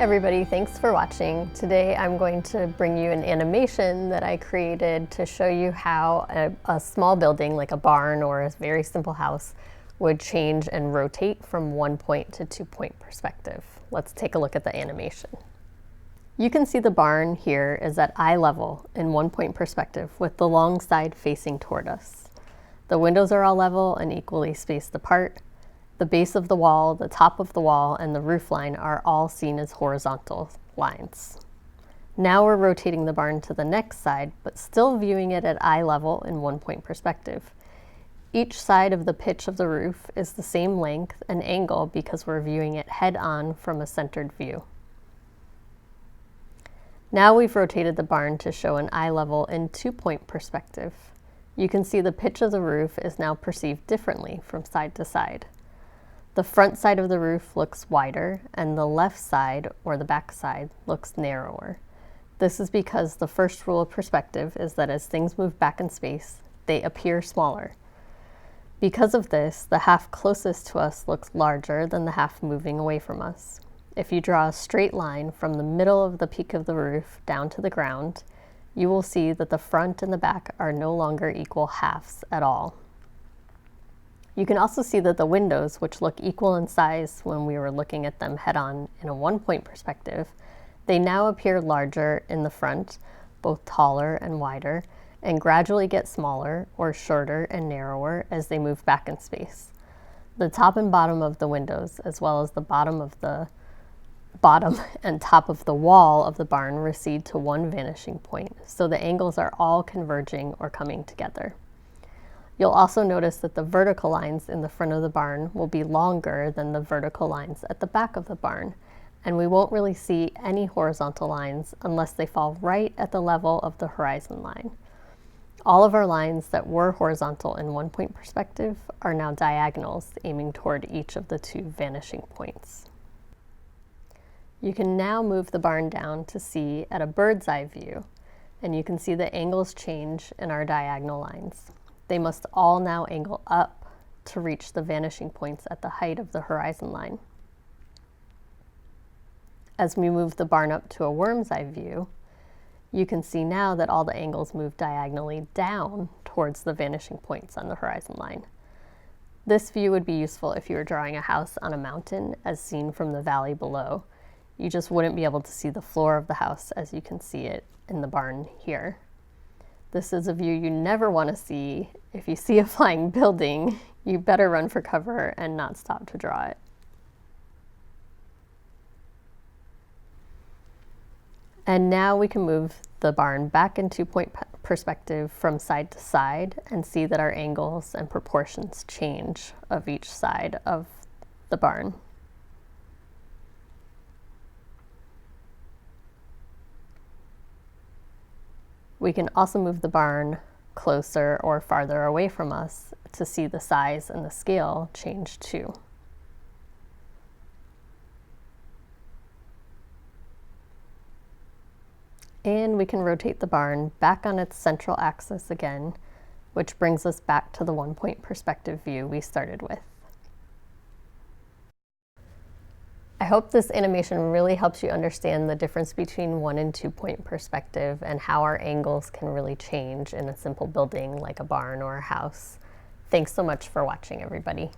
everybody, thanks for watching. Today I'm going to bring you an animation that I created to show you how a small building like a barn or a very simple house would change and rotate from 1-point to 2-point perspective. Let's take a look at the animation. You can see the barn here is at eye level in 1-point perspective with the long side facing toward us. The windows are all level and equally spaced apart. The base of the wall, the top of the wall, and the roof line are all seen as horizontal lines. Now we're rotating the barn to the next side, but still viewing it at eye level in 1-point perspective. Each side of the pitch of the roof is the same length and angle because we're viewing it head-on from a centered view. Now we've rotated the barn to show an eye level in 2-point perspective. You can see the pitch of the roof is now perceived differently from side to side. The front side of the roof looks wider and the left side, or the back side, looks narrower. This is because the first rule of perspective is that as things move back in space, they appear smaller. Because of this, the half closest to us looks larger than the half moving away from us. If you draw a straight line from the middle of the peak of the roof down to the ground, you will see that the front and the back are no longer equal halves at all. You can also see that the windows, which look equal in size when we were looking at them head-on in a 1-point perspective, they now appear larger in the front, both taller and wider, and gradually get smaller or shorter and narrower as they move back in space. The top and bottom of the windows, as well as the bottom and top of the wall of the barn, recede to one vanishing point, so the angles are all converging or coming together. You'll also notice that the vertical lines in the front of the barn will be longer than the vertical lines at the back of the barn, and we won't really see any horizontal lines unless they fall right at the level of the horizon line. All of our lines that were horizontal in 1-point perspective are now diagonals, aiming toward each of the 2 vanishing points. You can now move the barn down to see at a bird's eye view, and you can see the angles change in our diagonal lines. They must all now angle up to reach the vanishing points at the height of the horizon line. As we move the barn up to a worm's eye view, you can see now that all the angles move diagonally down towards the vanishing points on the horizon line. This view would be useful if you were drawing a house on a mountain as seen from the valley below. You just wouldn't be able to see the floor of the house as you can see it in the barn here. This is a view you never want to see. If you see a flying building, you better run for cover and not stop to draw it. And now we can move the barn back in 2-point perspective from side to side and see that our angles and proportions change of each side of the barn. We can also move the barn closer or farther away from us to see the size and the scale change too. And we can rotate the barn back on its central axis again, which brings us back to the 1-point perspective view we started with. I hope this animation really helps you understand the difference between 1- and 2-point perspective and how our angles can really change in a simple building like a barn or a house. Thanks so much for watching, everybody.